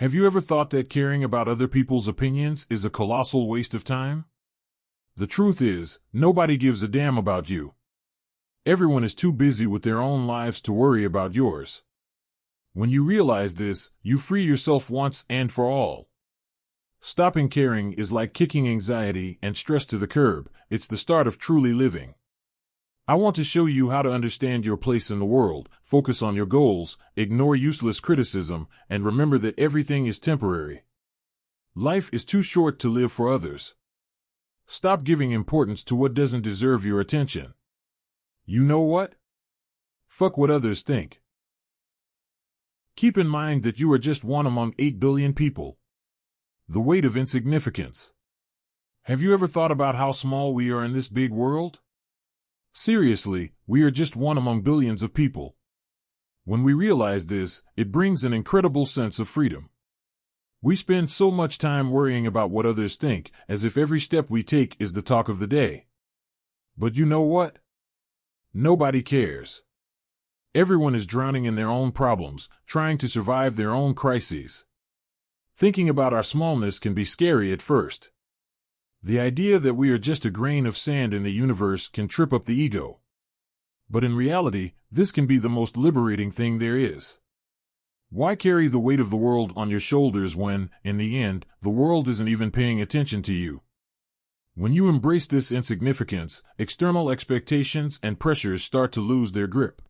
Have you ever thought that caring about other people's opinions is a colossal waste of time? The truth is, nobody gives a damn about you. Everyone is too busy with their own lives to worry about yours. When you realize this, you free yourself once and for all. Stopping caring is like kicking anxiety and stress to the curb. It's the start of truly living. I want to show you how to understand your place in the world, focus on your goals, ignore useless criticism, and remember that everything is temporary. Life is too short to live for others. Stop giving importance to what doesn't deserve your attention. You know what? Fuck what others think. Keep in mind that you are just one among 8 billion people. The weight of insignificance. Have you ever thought about how small we are in this big world? Seriously, we are just one among billions of people. When we realize this, it brings an incredible sense of freedom. We spend so much time worrying about what others think, as if every step we take is the talk of the day. But you know what? Nobody cares. Everyone is drowning in their own problems, trying to survive their own crises. Thinking about our smallness can be scary at first. The idea that we are just a grain of sand in the universe can trip up the ego. But in reality, this can be the most liberating thing there is. Why carry the weight of the world on your shoulders when, in the end, the world isn't even paying attention to you? When you embrace this insignificance, external expectations and pressures start to lose their grip.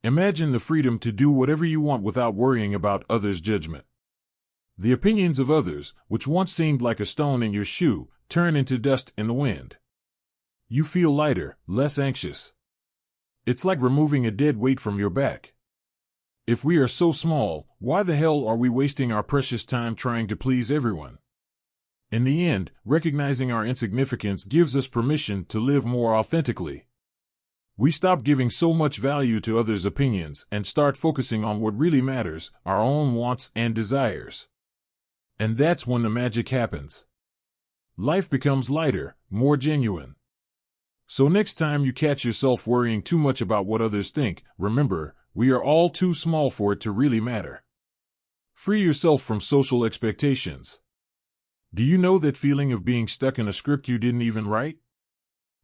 Imagine the freedom to do whatever you want without worrying about others' judgment. The opinions of others, which once seemed like a stone in your shoe, turn into dust in the wind. You feel lighter, less anxious. It's like removing a dead weight from your back. If we are so small, why the hell are we wasting our precious time trying to please everyone? In the end, recognizing our insignificance gives us permission to live more authentically. We stop giving so much value to others' opinions and start focusing on what really matters, our own wants and desires. And that's when the magic happens. Life becomes lighter, more genuine. So next time you catch yourself worrying too much about what others think, remember, we are all too small for it to really matter. Free yourself from social expectations. Do you know that feeling of being stuck in a script you didn't even write?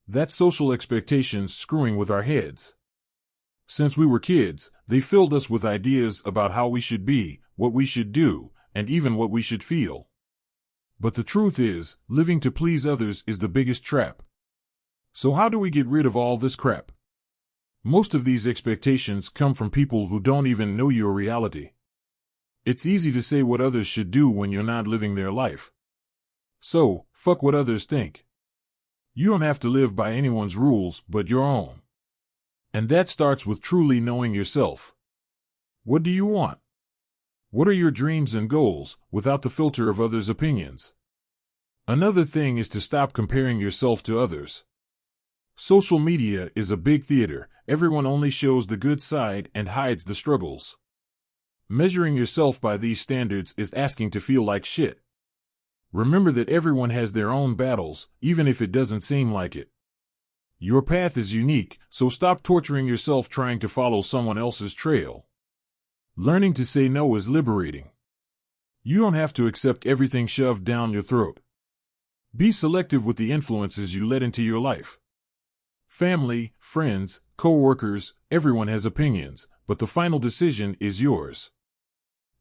That's social expectations screwing with our heads. Since we were kids, they filled us with ideas about how we should be, what we should do, and even what we should feel. But the truth is, living to please others is the biggest trap. So how do we get rid of all this crap? Most of these expectations come from people who don't even know your reality. It's easy to say what others should do when you're not living their life. So, fuck what others think. You don't have to live by anyone's rules but your own. And that starts with truly knowing yourself. What do you want? What are your dreams and goals, without the filter of others' opinions? Another thing is to stop comparing yourself to others. Social media is a big theater. Everyone only shows the good side and hides the struggles. Measuring yourself by these standards is asking to feel like shit. Remember that everyone has their own battles, even if it doesn't seem like it. Your path is unique, so stop torturing yourself trying to follow someone else's trail. Learning to say no is liberating. You don't have to accept everything shoved down your throat. Be selective with the influences you let into your life. Family, friends, co-workers, everyone has opinions, but the final decision is yours.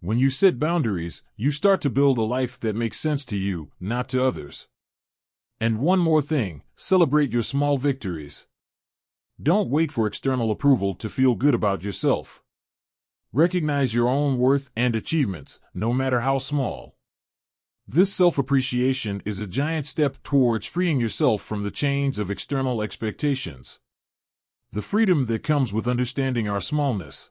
When you set boundaries, you start to build a life that makes sense to you, not to others. And one more thing, celebrate your small victories. Don't wait for external approval to feel good about yourself. Recognize your own worth and achievements, no matter how small. This self-appreciation is a giant step towards freeing yourself from the chains of external expectations. The freedom that comes with understanding our smallness.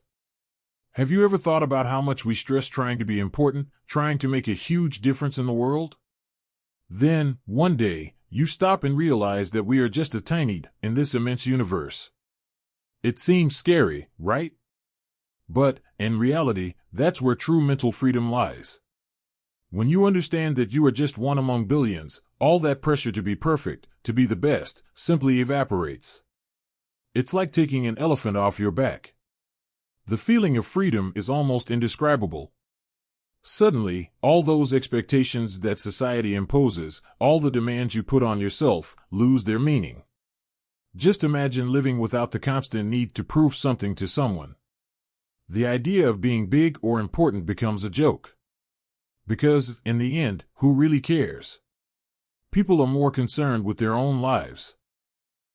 Have you ever thought about how much we stress trying to be important, trying to make a huge difference in the world? Then, one day, you stop and realize that we are just a tiny in this immense universe. It seems scary, right? But, in reality, that's where true mental freedom lies. When you understand that you are just one among billions, all that pressure to be perfect, to be the best, simply evaporates. It's like taking an elephant off your back. The feeling of freedom is almost indescribable. Suddenly, all those expectations that society imposes, all the demands you put on yourself, lose their meaning. Just imagine living without the constant need to prove something to someone. The idea of being big or important becomes a joke. Because, in the end, who really cares? People are more concerned with their own lives.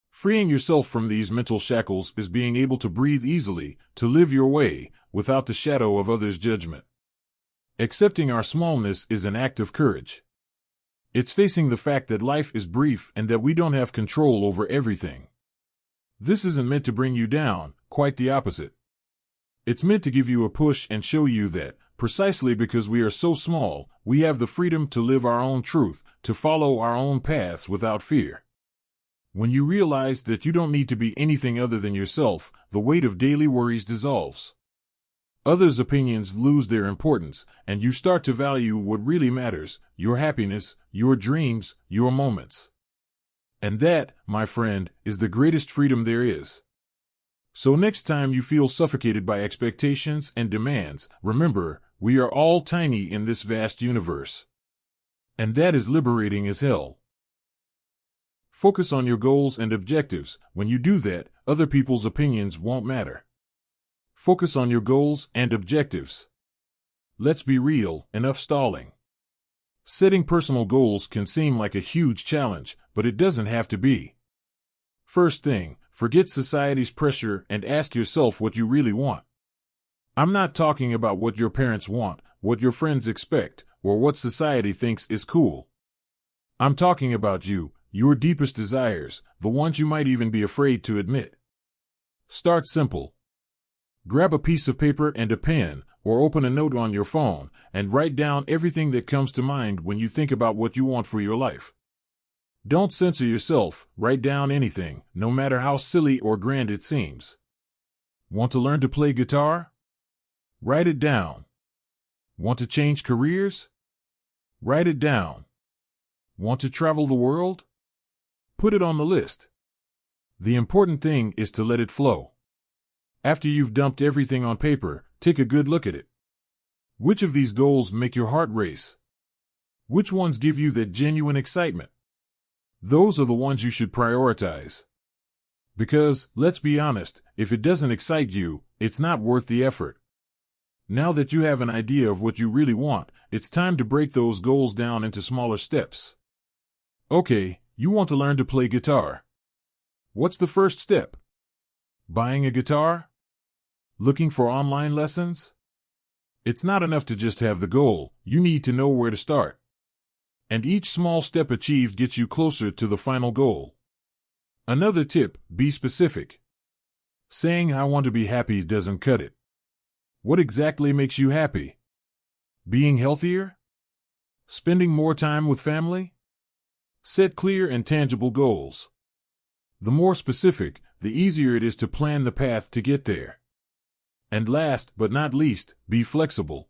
Freeing yourself from these mental shackles is being able to breathe easily, to live your way, without the shadow of others' judgment. Accepting our smallness is an act of courage. It's facing the fact that life is brief and that we don't have control over everything. This isn't meant to bring you down, quite the opposite. It's meant to give you a push and show you that, precisely because we are so small, we have the freedom to live our own truth, to follow our own paths without fear. When you realize that you don't need to be anything other than yourself, the weight of daily worries dissolves. Others' opinions lose their importance, and you start to value what really matters, your happiness, your dreams, your moments. And that, my friend, is the greatest freedom there is. So next time you feel suffocated by expectations and demands, remember, we are all tiny in this vast universe. And that is liberating as hell. Focus on your goals and objectives. When you do that, other people's opinions won't matter. Focus on your goals and objectives. Let's be real, enough stalling. Setting personal goals can seem like a huge challenge, but it doesn't have to be. First thing, forget society's pressure and ask yourself what you really want. I'm not talking about what your parents want, what your friends expect, or what society thinks is cool. I'm talking about you, your deepest desires, the ones you might even be afraid to admit. Start simple. Grab a piece of paper and a pen, or open a note on your phone, and write down everything that comes to mind when you think about what you want for your life. Don't censor yourself, write down anything, no matter how silly or grand it seems. Want to learn to play guitar? Write it down. Want to change careers? Write it down. Want to travel the world? Put it on the list. The important thing is to let it flow. After you've dumped everything on paper, take a good look at it. Which of these goals make your heart race? Which ones give you that genuine excitement? Those are the ones you should prioritize. Because, let's be honest, if it doesn't excite you, it's not worth the effort. Now that you have an idea of what you really want, it's time to break those goals down into smaller steps. Okay, you want to learn to play guitar. What's the first step? Buying a guitar? Looking for online lessons? It's not enough to just have the goal, you need to know where to start. And each small step achieved gets you closer to the final goal. Another tip, be specific. Saying I want to be happy doesn't cut it. What exactly makes you happy? Being healthier? Spending more time with family? Set clear and tangible goals. The more specific, the easier it is to plan the path to get there. And last but not least, be flexible.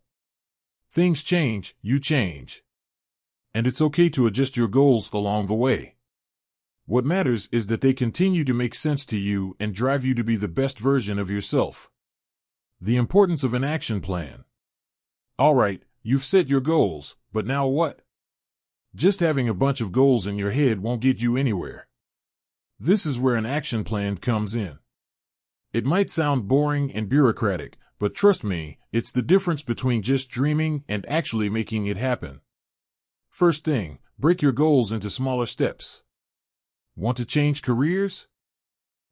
Things change, you change. And it's okay to adjust your goals along the way. What matters is that they continue to make sense to you and drive you to be the best version of yourself. The importance of an action plan. All right, you've set your goals, but now what? Just having a bunch of goals in your head won't get you anywhere. This is where an action plan comes in. It might sound boring and bureaucratic, but trust me, it's the difference between just dreaming and actually making it happen. First thing, break your goals into smaller steps. Want to change careers?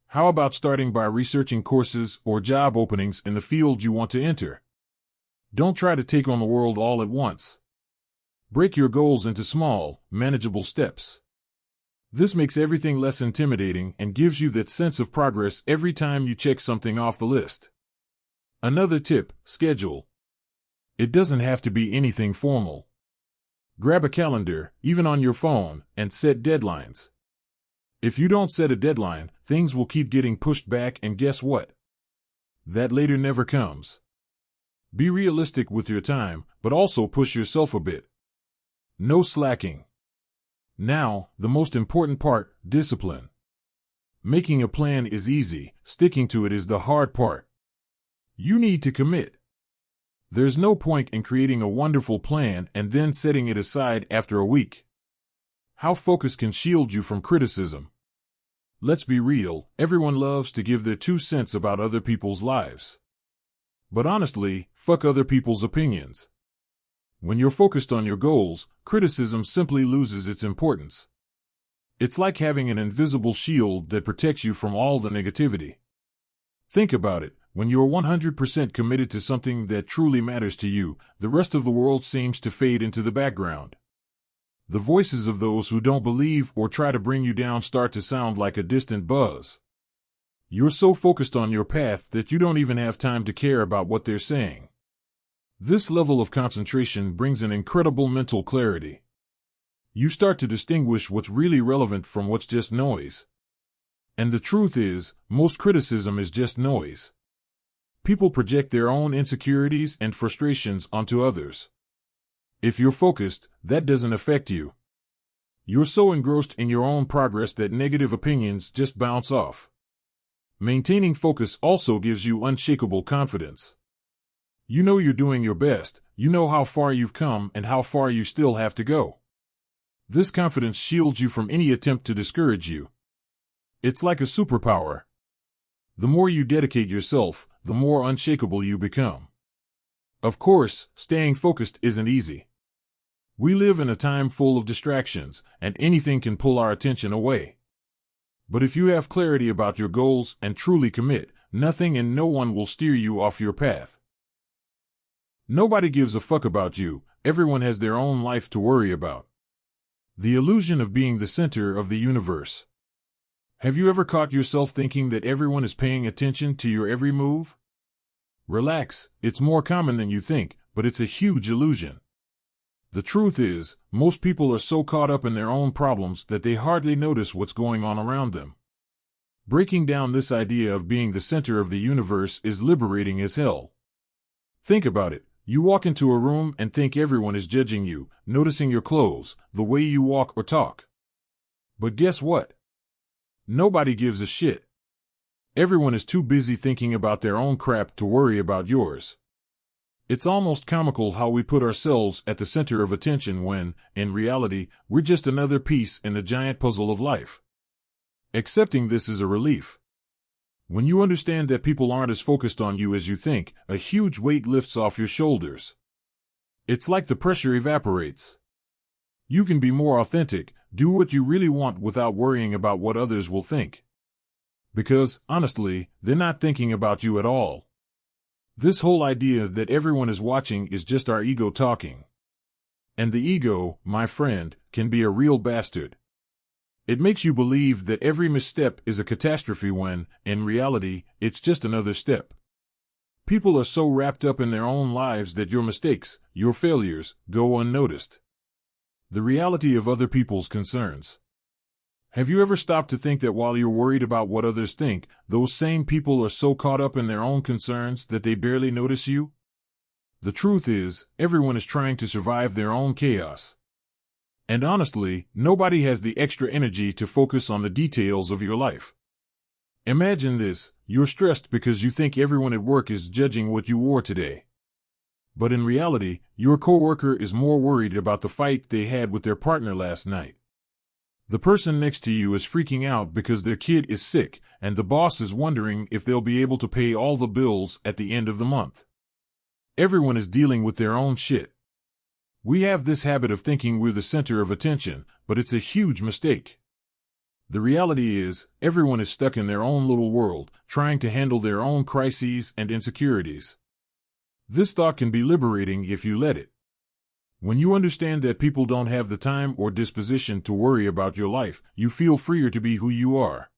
How about starting by researching courses or job openings in the field you want to enter? Don't try to take on the world all at once. Break your goals into small, manageable steps. This makes everything less intimidating and gives you that sense of progress every time you check something off the list. Another tip, schedule. It doesn't have to be anything formal. Grab a calendar, even on your phone, and set deadlines. If you don't set a deadline, things will keep getting pushed back, and guess what? That later never comes. Be realistic with your time, but also push yourself a bit. No slacking. Now, the most important part, discipline. Making a plan is easy, sticking to it is the hard part. You need to commit. There's no point in creating a wonderful plan and then setting it aside after a week. How focus can shield you from criticism. Let's be real, everyone loves to give their 2 cents about other people's lives. But honestly, fuck other people's opinions. When you're focused on your goals, criticism simply loses its importance. It's like having an invisible shield that protects you from all the negativity. Think about it. When you're 100% committed to something that truly matters to you, the rest of the world seems to fade into the background. The voices of those who don't believe or try to bring you down start to sound like a distant buzz. You're so focused on your path that you don't even have time to care about what they're saying. This level of concentration brings an incredible mental clarity. You start to distinguish what's really relevant from what's just noise. And the truth is, most criticism is just noise. People project their own insecurities and frustrations onto others. If you're focused, that doesn't affect you. You're so engrossed in your own progress that negative opinions just bounce off. Maintaining focus also gives you unshakable confidence. You know you're doing your best, you know how far you've come and how far you still have to go. This confidence shields you from any attempt to discourage you. It's like a superpower. The more you dedicate yourself, the more unshakable you become. Of course, staying focused isn't easy. We live in a time full of distractions, and anything can pull our attention away. But if you have clarity about your goals and truly commit, nothing and no one will steer you off your path. Nobody gives a fuck about you, everyone has their own life to worry about. The illusion of being the center of the universe. Have you ever caught yourself thinking that everyone is paying attention to your every move? Relax, it's more common than you think, but it's a huge illusion. The truth is, most people are so caught up in their own problems that they hardly notice what's going on around them. Breaking down this idea of being the center of the universe is liberating as hell. Think about it. You walk into a room and think everyone is judging you, noticing your clothes, the way you walk or talk. But guess what? Nobody gives a shit. Everyone is too busy thinking about their own crap to worry about yours. It's almost comical how we put ourselves at the center of attention when, in reality, we're just another piece in the giant puzzle of life. Accepting this is a relief. When you understand that people aren't as focused on you as you think, a huge weight lifts off your shoulders. It's like the pressure evaporates. You can be more authentic, do what you really want without worrying about what others will think. Because, honestly, they're not thinking about you at all. This whole idea that everyone is watching is just our ego talking. And the ego, my friend, can be a real bastard. It makes you believe that every misstep is a catastrophe when, in reality, it's just another step. People are so wrapped up in their own lives that your mistakes, your failures, go unnoticed. The reality of other people's concerns. Have you ever stopped to think that while you're worried about what others think, those same people are so caught up in their own concerns that they barely notice you? The truth is, everyone is trying to survive their own chaos. And honestly, nobody has the extra energy to focus on the details of your life. Imagine this, you're stressed because you think everyone at work is judging what you wore today. But in reality, your coworker is more worried about the fight they had with their partner last night. The person next to you is freaking out because their kid is sick, and the boss is wondering if they'll be able to pay all the bills at the end of the month. Everyone is dealing with their own shit. We have this habit of thinking we're the center of attention, but it's a huge mistake. The reality is, everyone is stuck in their own little world, trying to handle their own crises and insecurities. This thought can be liberating if you let it. When you understand that people don't have the time or disposition to worry about your life, you feel freer to be who you are.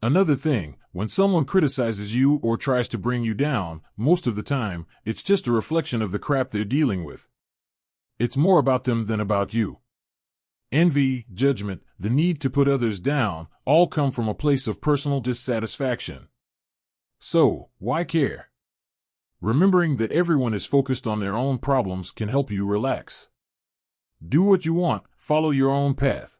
Another thing, when someone criticizes you or tries to bring you down, most of the time, it's just a reflection of the crap they're dealing with. It's more about them than about you. Envy, judgment, the need to put others down, all come from a place of personal dissatisfaction. So, why care? Remembering that everyone is focused on their own problems can help you relax. Do what you want, follow your own path.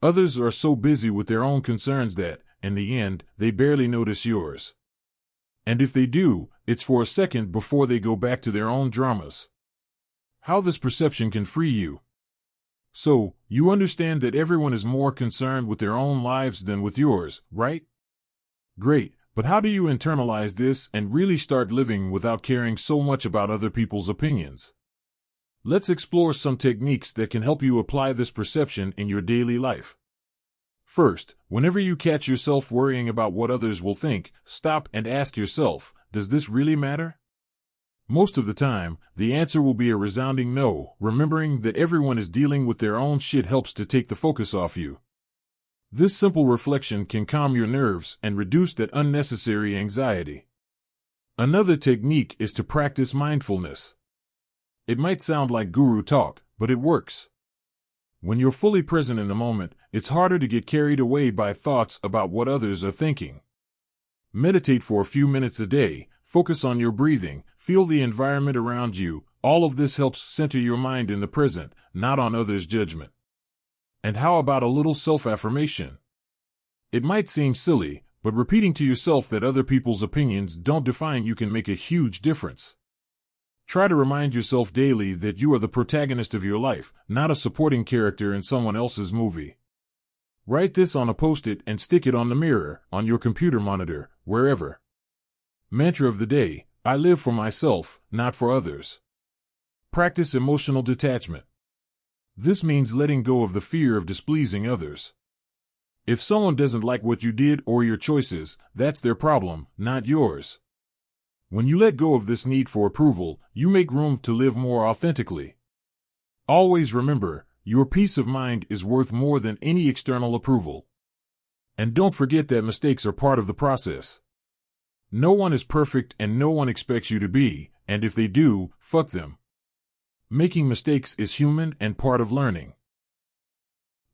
Others are so busy with their own concerns that, in the end, they barely notice yours. And if they do, it's for a second before they go back to their own dramas. How this perception can free you. So, you understand that everyone is more concerned with their own lives than with yours, right? Great, but how do you internalize this and really start living without caring so much about other people's opinions? Let's explore some techniques that can help you apply this perception in your daily life. First, whenever you catch yourself worrying about what others will think, stop and ask yourself, does this really matter? Most of the time, the answer will be a resounding no. Remembering that everyone is dealing with their own shit helps to take the focus off you. This simple reflection can calm your nerves and reduce that unnecessary anxiety. Another technique is to practice mindfulness. It might sound like guru talk, but it works. When you're fully present in the moment, it's harder to get carried away by thoughts about what others are thinking. Meditate for a few minutes a day, focus on your breathing, feel the environment around you. All of this helps center your mind in the present, not on others' judgment. And how about a little self-affirmation? It might seem silly, but repeating to yourself that other people's opinions don't define you can make a huge difference. Try to remind yourself daily that you are the protagonist of your life, not a supporting character in someone else's movie. Write this on a post-it and stick it on the mirror, on your computer monitor, wherever. Mantra of the day: I live for myself, not for others. Practice emotional detachment. This means letting go of the fear of displeasing others. If someone doesn't like what you did or your choices, that's their problem, not yours. When you let go of this need for approval, you make room to live more authentically. Always remember, your peace of mind is worth more than any external approval. And don't forget that mistakes are part of the process. No one is perfect and no one expects you to be, and if they do, fuck them. Making mistakes is human and part of learning.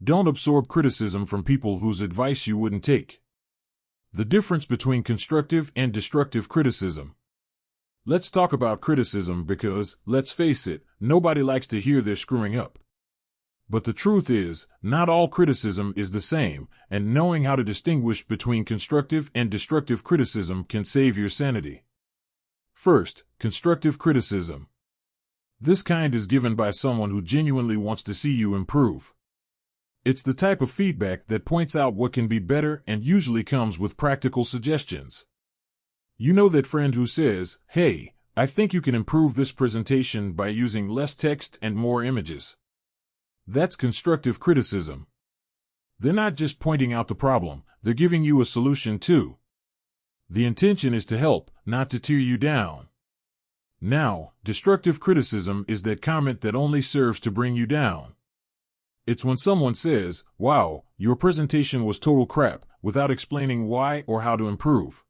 Don't absorb criticism from people whose advice you wouldn't take. The difference between constructive and destructive criticism. Let's talk about criticism because, let's face it, nobody likes to hear they're screwing up. But the truth is, not all criticism is the same, and knowing how to distinguish between constructive and destructive criticism can save your sanity. First, constructive criticism. This kind is given by someone who genuinely wants to see you improve. It's the type of feedback that points out what can be better and usually comes with practical suggestions. You know that friend who says, "Hey, I think you can improve this presentation by using less text and more images." That's constructive criticism. They're not just pointing out the problem, they're giving you a solution too. The intention is to help, not to tear you down. Now, destructive criticism is that comment that only serves to bring you down. It's when someone says, "Wow, your presentation was total crap," without explaining why or how to improve.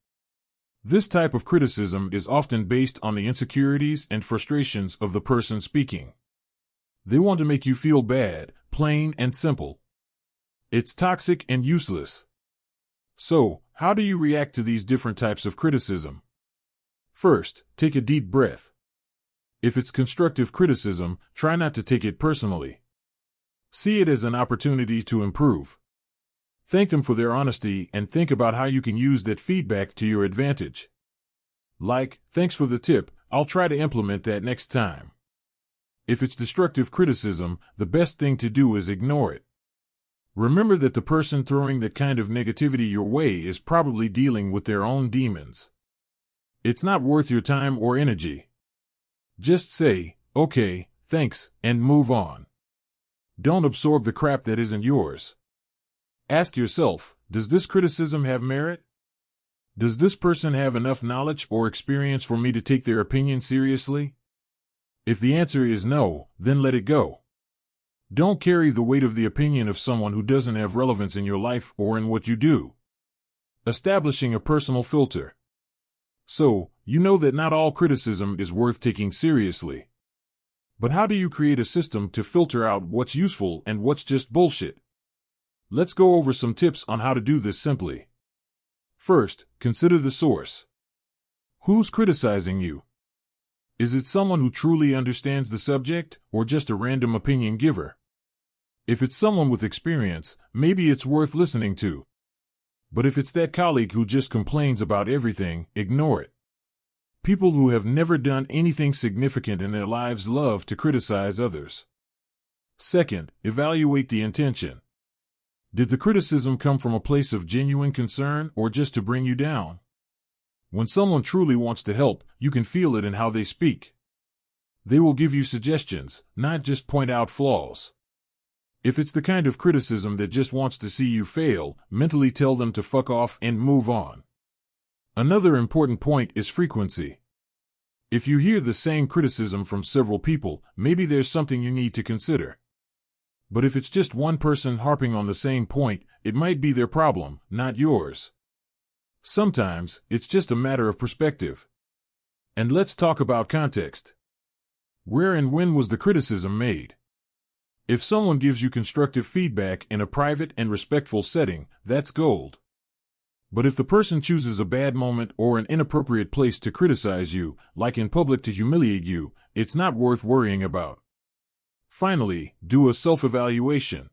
This type of criticism is often based on the insecurities and frustrations of the person speaking. They want to make you feel bad, plain and simple. It's toxic and useless. So, how do you react to these different types of criticism? First, take a deep breath. If it's constructive criticism, try not to take it personally. See it as an opportunity to improve. Thank them for their honesty and think about how you can use that feedback to your advantage. Like, "Thanks for the tip, I'll try to implement that next time." If it's destructive criticism, the best thing to do is ignore it. Remember that the person throwing that kind of negativity your way is probably dealing with their own demons. It's not worth your time or energy. Just say, "Okay, thanks," and move on. Don't absorb the crap that isn't yours. Ask yourself, does this criticism have merit? Does this person have enough knowledge or experience for me to take their opinion seriously? If the answer is no, then let it go. Don't carry the weight of the opinion of someone who doesn't have relevance in your life or in what you do. Establishing a personal filter. So, you know that not all criticism is worth taking seriously. But how do you create a system to filter out what's useful and what's just bullshit? Let's go over some tips on how to do this simply. First, consider the source. Who's criticizing you? Is it someone who truly understands the subject, or just a random opinion giver? If it's someone with experience, maybe it's worth listening to. But if it's that colleague who just complains about everything, ignore it. People who have never done anything significant in their lives love to criticize others. Second, evaluate the intention. Did the criticism come from a place of genuine concern or just to bring you down? When someone truly wants to help, you can feel it in how they speak. They will give you suggestions, not just point out flaws. If it's the kind of criticism that just wants to see you fail, mentally tell them to fuck off and move on. Another important point is frequency. If you hear the same criticism from several people, maybe there's something you need to consider. But if it's just one person harping on the same point, it might be their problem, not yours. Sometimes, it's just a matter of perspective. And let's talk about context. Where and when was the criticism made? If someone gives you constructive feedback in a private and respectful setting, that's gold. But if the person chooses a bad moment or an inappropriate place to criticize you, like in public to humiliate you, it's not worth worrying about. Finally, do a self-evaluation.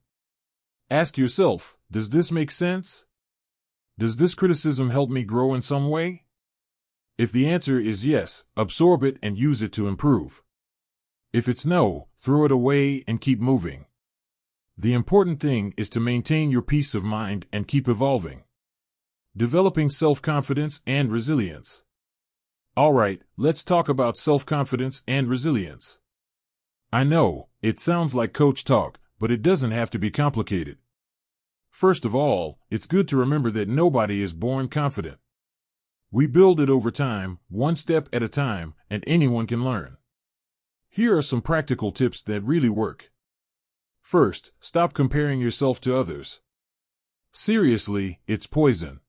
Ask yourself, does this make sense? Does this criticism help me grow in some way? If the answer is yes, absorb it and use it to improve. If it's no, throw it away and keep moving. The important thing is to maintain your peace of mind and keep evolving. Developing self-confidence and resilience. All right, let's talk about self-confidence and resilience. I know, it sounds like coach talk, but it doesn't have to be complicated. First of all, it's good to remember that nobody is born confident. We build it over time, one step at a time, and anyone can learn. Here are some practical tips that really work. First, stop comparing yourself to others. Seriously, it's poison.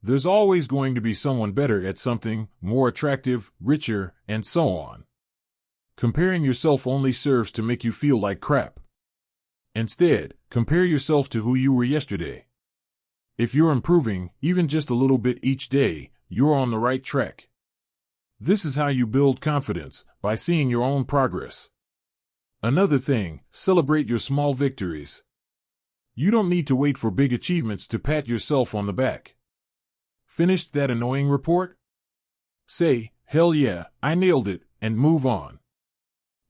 There's always going to be someone better at something, more attractive, richer, and so on. Comparing yourself only serves to make you feel like crap. Instead, compare yourself to who you were yesterday. If you're improving, even just a little bit each day, you're on the right track. This is how you build confidence, by seeing your own progress. Another thing, celebrate your small victories. You don't need to wait for big achievements to pat yourself on the back. Finished that annoying report? Say, hell yeah, I nailed it, and move on.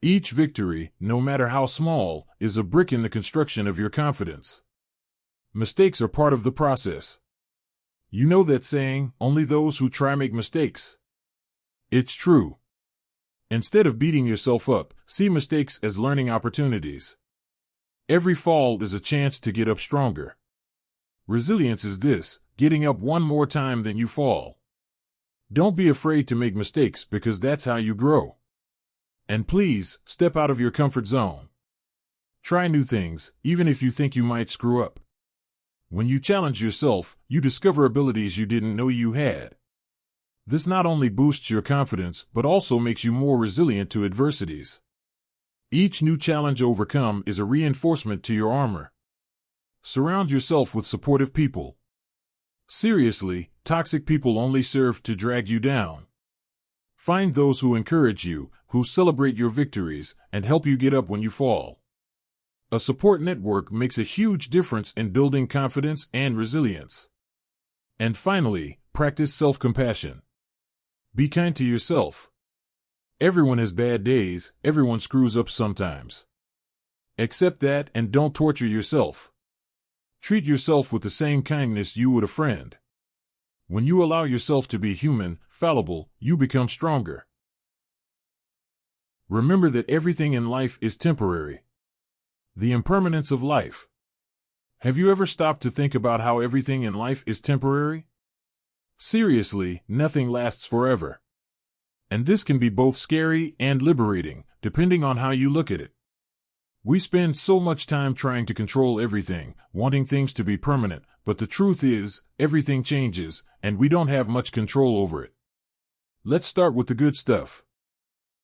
Each victory, no matter how small, is a brick in the construction of your confidence. Mistakes are part of the process. You know that saying, only those who try make mistakes. It's true. Instead of beating yourself up, see mistakes as learning opportunities. Every fall is a chance to get up stronger. Resilience is this, getting up one more time than you fall. Don't be afraid to make mistakes because that's how you grow. And please, step out of your comfort zone. Try new things, even if you think you might screw up. When you challenge yourself, you discover abilities you didn't know you had. This not only boosts your confidence, but also makes you more resilient to adversities. Each new challenge overcome is a reinforcement to your armor. Surround yourself with supportive people. Seriously, toxic people only serve to drag you down. Find those who encourage you, who celebrate your victories, and help you get up when you fall. A support network makes a huge difference in building confidence and resilience. And finally, practice self-compassion. Be kind to yourself. Everyone has bad days, everyone screws up sometimes. Accept that and don't torture yourself. Treat yourself with the same kindness you would a friend. When you allow yourself to be human, fallible, you become stronger. Remember that everything in life is temporary. The impermanence of life. Have you ever stopped to think about how everything in life is temporary? Seriously, nothing lasts forever. And this can be both scary and liberating, depending on how you look at it. We spend so much time trying to control everything, wanting things to be permanent, but the truth is, everything changes, and we don't have much control over it. Let's start with the good stuff.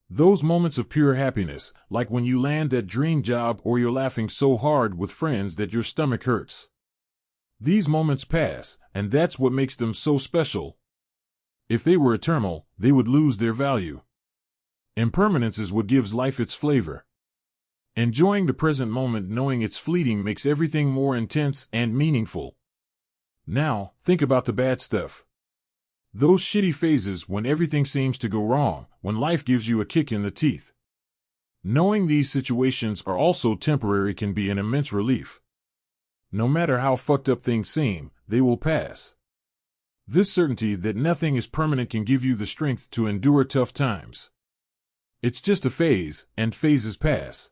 Those moments of pure happiness, like when you land that dream job or you're laughing so hard with friends that your stomach hurts. These moments pass, and that's what makes them so special. If they were eternal, they would lose their value. Impermanence is what gives life its flavor. Enjoying the present moment knowing it's fleeting makes everything more intense and meaningful. Now, think about the bad stuff. Those shitty phases when everything seems to go wrong, when life gives you a kick in the teeth. Knowing these situations are also temporary can be an immense relief. No matter how fucked up things seem, they will pass. This certainty that nothing is permanent can give you the strength to endure tough times. It's just a phase, and phases pass.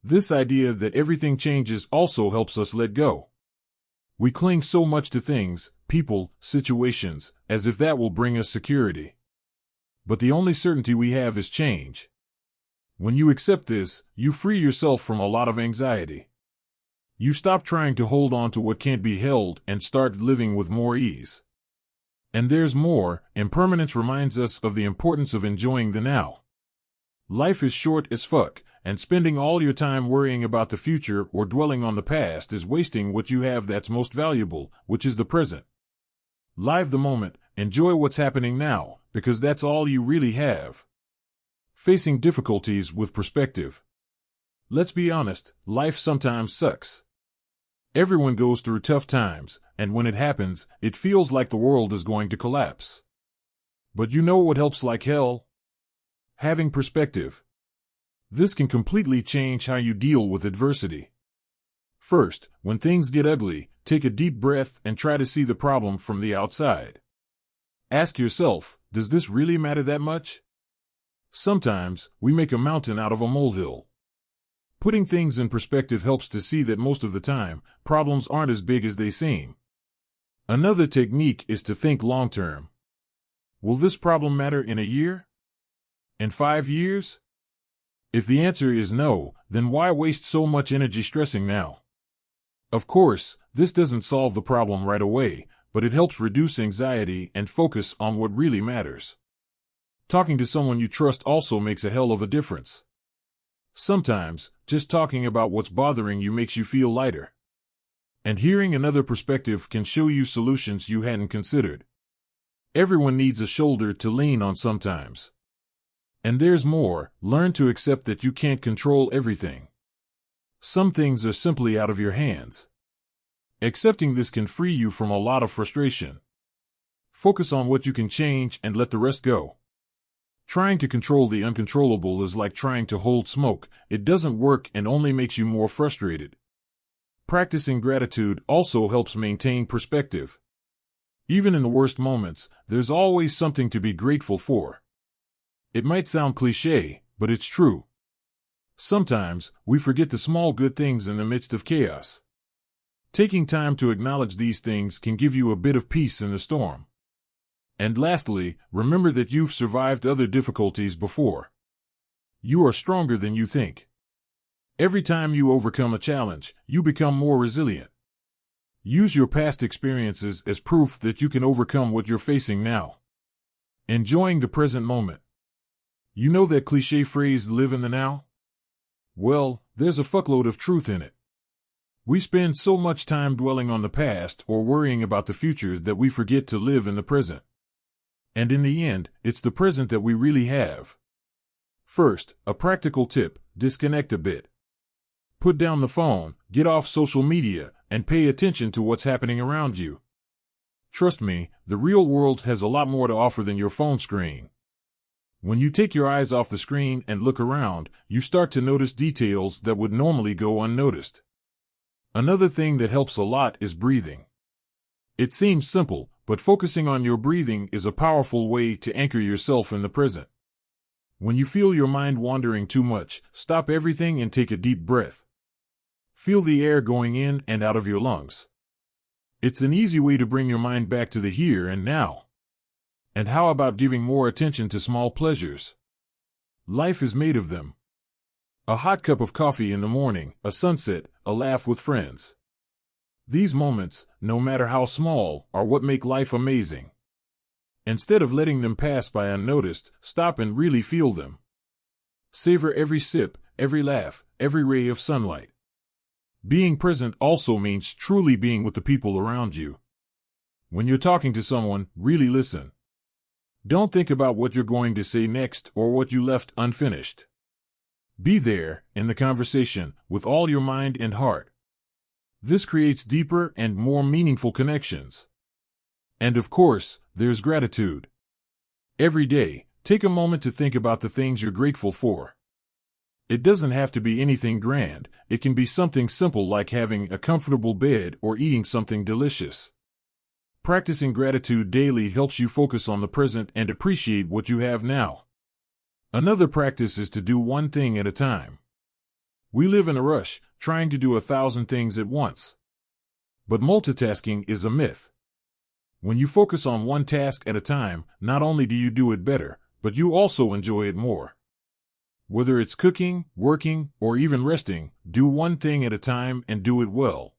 This idea that everything changes also helps us let go. We cling so much to things, people, situations, as if that will bring us security. But the only certainty we have is change. When you accept this, you free yourself from a lot of anxiety. You stop trying to hold on to what can't be held and start living with more ease. And there's more. Impermanence reminds us of the importance of enjoying the now. Life is short as fuck, and spending all your time worrying about the future or dwelling on the past is wasting what you have that's most valuable, which is the present. Live the moment, enjoy what's happening now, because that's all you really have. Facing difficulties with perspective. Let's be honest, life sometimes sucks. Everyone goes through tough times, and when it happens, it feels like the world is going to collapse. But you know what helps like hell? Having perspective. This can completely change how you deal with adversity. First, when things get ugly, take a deep breath and try to see the problem from the outside. Ask yourself, does this really matter that much? Sometimes, we make a mountain out of a molehill. Putting things in perspective helps to see that most of the time, problems aren't as big as they seem. Another technique is to think long-term. Will this problem matter in a year? In 5 years? If the answer is no, then why waste so much energy stressing now? Of course, this doesn't solve the problem right away, but it helps reduce anxiety and focus on what really matters. Talking to someone you trust also makes a hell of a difference. Sometimes, just talking about what's bothering you makes you feel lighter. And hearing another perspective can show you solutions you hadn't considered. Everyone needs a shoulder to lean on sometimes. And there's more, learn to accept that you can't control everything. Some things are simply out of your hands. Accepting this can free you from a lot of frustration. Focus on what you can change and let the rest go. Trying to control the uncontrollable is like trying to hold smoke. It doesn't work and only makes you more frustrated. Practicing gratitude also helps maintain perspective. Even in the worst moments, there's always something to be grateful for. It might sound cliché, but it's true. Sometimes, we forget the small good things in the midst of chaos. Taking time to acknowledge these things can give you a bit of peace in the storm. And lastly, remember that you've survived other difficulties before. You are stronger than you think. Every time you overcome a challenge, you become more resilient. Use your past experiences as proof that you can overcome what you're facing now. Enjoying the present moment. You know that cliché phrase, live in the now? Well, there's a fuckload of truth in it. We spend so much time dwelling on the past or worrying about the future that we forget to live in the present. And in the end, it's the present that we really have. First, a practical tip, disconnect a bit. Put down the phone, get off social media, and pay attention to what's happening around you. Trust me, the real world has a lot more to offer than your phone screen. When you take your eyes off the screen and look around, you start to notice details that would normally go unnoticed. Another thing that helps a lot is breathing. It seems simple, but focusing on your breathing is a powerful way to anchor yourself in the present. When you feel your mind wandering too much, stop everything and take a deep breath. Feel the air going in and out of your lungs. It's an easy way to bring your mind back to the here and now. And how about giving more attention to small pleasures? Life is made of them. A hot cup of coffee in the morning, a sunset, a laugh with friends. These moments, no matter how small, are what make life amazing. Instead of letting them pass by unnoticed, stop and really feel them. Savor every sip, every laugh, every ray of sunlight. Being present also means truly being with the people around you. When you're talking to someone, really listen. Don't think about what you're going to say next or what you left unfinished. Be there, in the conversation, with all your mind and heart. This creates deeper and more meaningful connections. And of course, there's gratitude. Every day, take a moment to think about the things you're grateful for. It doesn't have to be anything grand. It can be something simple like having a comfortable bed or eating something delicious. Practicing gratitude daily helps you focus on the present and appreciate what you have now. Another practice is to do one thing at a time. We live in a rush, trying to do 1,000 things at once. But multitasking is a myth. When you focus on one task at a time, not only do you do it better, but you also enjoy it more. Whether it's cooking, working, or even resting, do one thing at a time and do it well.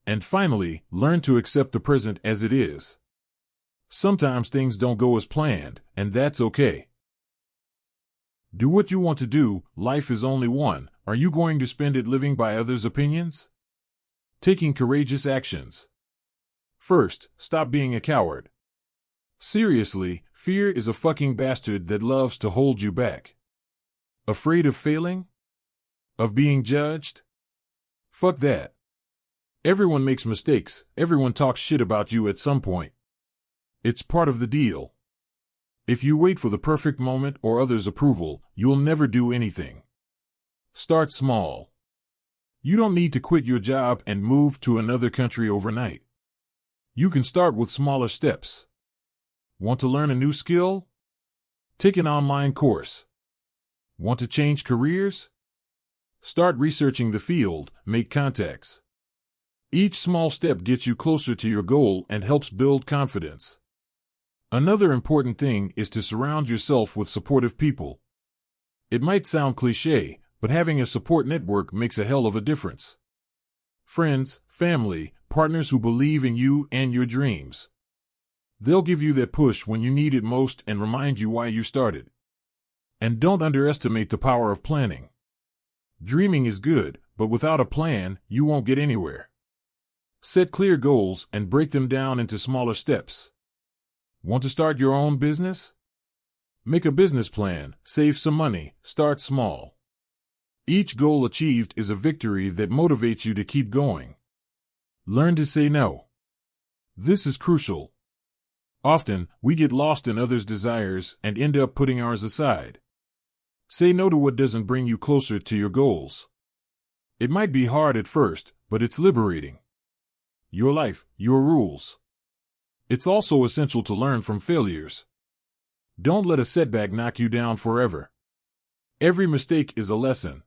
And finally, learn to accept the present as it is. Sometimes things don't go as planned, and that's okay. Do what you want to do. Life is only one. Are you going to spend it living by others' opinions? Taking courageous actions. First, stop being a coward. Seriously, fear is a fucking bastard that loves to hold you back. Afraid of failing? Of being judged? Fuck that. Everyone makes mistakes. Everyone talks shit about you at some point. It's part of the deal. If you wait for the perfect moment or others' approval, you'll never do anything. Start small. You don't need to quit your job and move to another country overnight. You can start with smaller steps. Want to learn a new skill? Take an online course. Want to change careers? Start researching the field, make contacts. Each small step gets you closer to your goal and helps build confidence. Another important thing is to surround yourself with supportive people. It might sound cliché, but having a support network makes a hell of a difference. Friends, family, partners who believe in you and your dreams. They'll give you that push when you need it most and remind you why you started. And don't underestimate the power of planning. Dreaming is good, but without a plan, you won't get anywhere. Set clear goals and break them down into smaller steps. Want to start your own business? Make a business plan, save some money, start small. Each goal achieved is a victory that motivates you to keep going. Learn to say no. This is crucial. Often, we get lost in others' desires and end up putting ours aside. Say no to what doesn't bring you closer to your goals. It might be hard at first, but it's liberating. Your life, your rules. It's also essential to learn from failures. Don't let a setback knock you down forever. Every mistake is a lesson.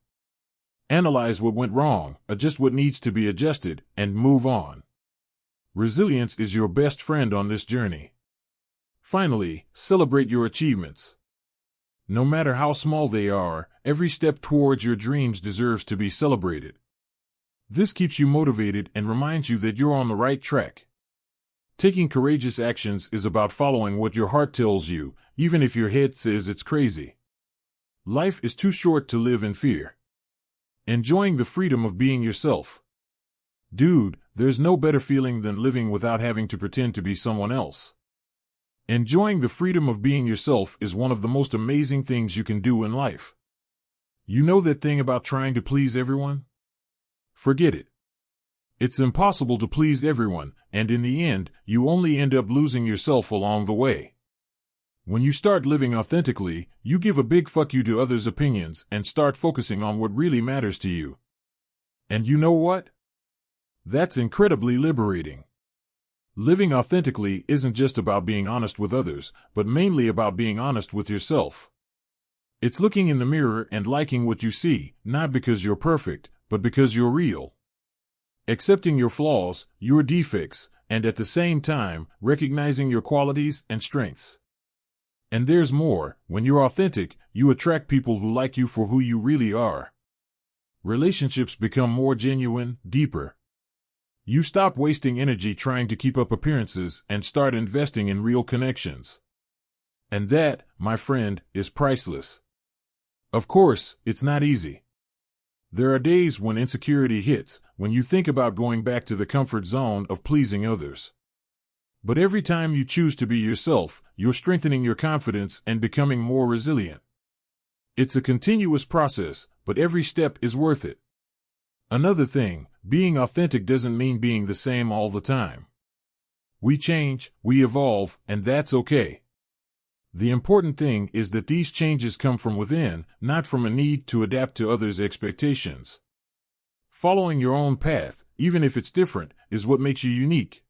Analyze what went wrong, adjust what needs to be adjusted, and move on. Resilience is your best friend on this journey. Finally, celebrate your achievements. No matter how small they are, every step towards your dreams deserves to be celebrated. This keeps you motivated and reminds you that you're on the right track. Taking courageous actions is about following what your heart tells you, even if your head says it's crazy. Life is too short to live in fear. Enjoying the freedom of being yourself. Dude, there's no better feeling than living without having to pretend to be someone else. Enjoying the freedom of being yourself is one of the most amazing things you can do in life. You know that thing about trying to please everyone? Forget it. It's impossible to please everyone, and in the end, you only end up losing yourself along the way. When you start living authentically, you give a big fuck you to others' opinions and start focusing on what really matters to you. And you know what? That's incredibly liberating. Living authentically isn't just about being honest with others, but mainly about being honest with yourself. It's looking in the mirror and liking what you see, not because you're perfect, but because you're real. Accepting your flaws, your defects, and at the same time, recognizing your qualities and strengths. And there's more. When you're authentic, you attract people who like you for who you really are. Relationships become more genuine, deeper. You stop wasting energy trying to keep up appearances and start investing in real connections. And that, my friend, is priceless. Of course, it's not easy. There are days when insecurity hits, when you think about going back to the comfort zone of pleasing others. But every time you choose to be yourself, you're strengthening your confidence and becoming more resilient. It's a continuous process, but every step is worth it. Another thing, being authentic doesn't mean being the same all the time. We change, we evolve, and that's okay. The important thing is that these changes come from within, not from a need to adapt to others' expectations. Following your own path, even if it's different, is what makes you unique.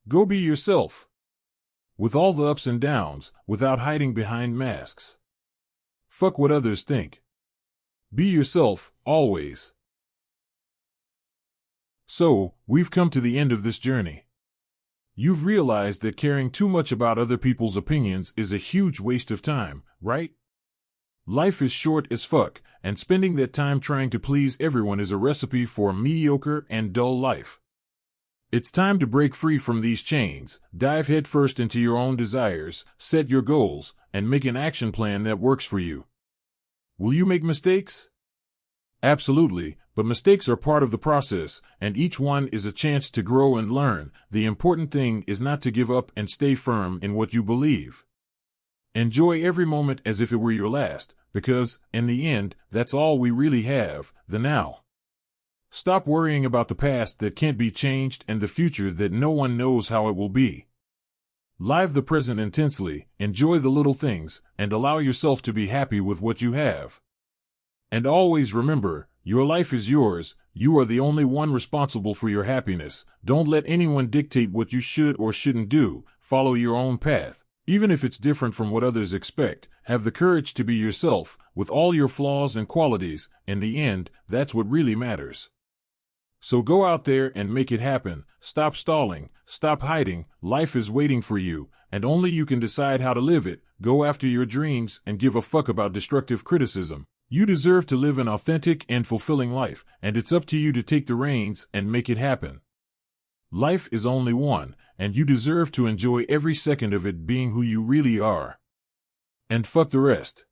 Go be yourself. With all the ups and downs, without hiding behind masks. Fuck what others think. Be yourself, always. So, we've come to the end of this journey. You've realized that caring too much about other people's opinions is a huge waste of time, right? Life is short as fuck, and spending that time trying to please everyone is a recipe for a mediocre and dull life. It's time to break free from these chains, dive headfirst into your own desires, set your goals, and make an action plan that works for you. Will you make mistakes? Absolutely, but mistakes are part of the process, and each one is a chance to grow and learn. The important thing is not to give up and stay firm in what you believe. Enjoy every moment as if it were your last, because, in the end, that's all we really have, the now. Stop worrying about the past that can't be changed and the future that no one knows how it will be. Live the present intensely, enjoy the little things, and allow yourself to be happy with what you have. And always remember, your life is yours, you are the only one responsible for your happiness. Don't let anyone dictate what you should or shouldn't do, follow your own path. Even if it's different from what others expect, have the courage to be yourself, with all your flaws and qualities. In the end, that's what really matters. So go out there and make it happen. Stop stalling, stop hiding, life is waiting for you, and only you can decide how to live it. Go after your dreams and give a fuck about destructive criticism. You deserve to live an authentic and fulfilling life, and it's up to you to take the reins and make it happen. Life is only one, and you deserve to enjoy every second of it being who you really are. And fuck the rest.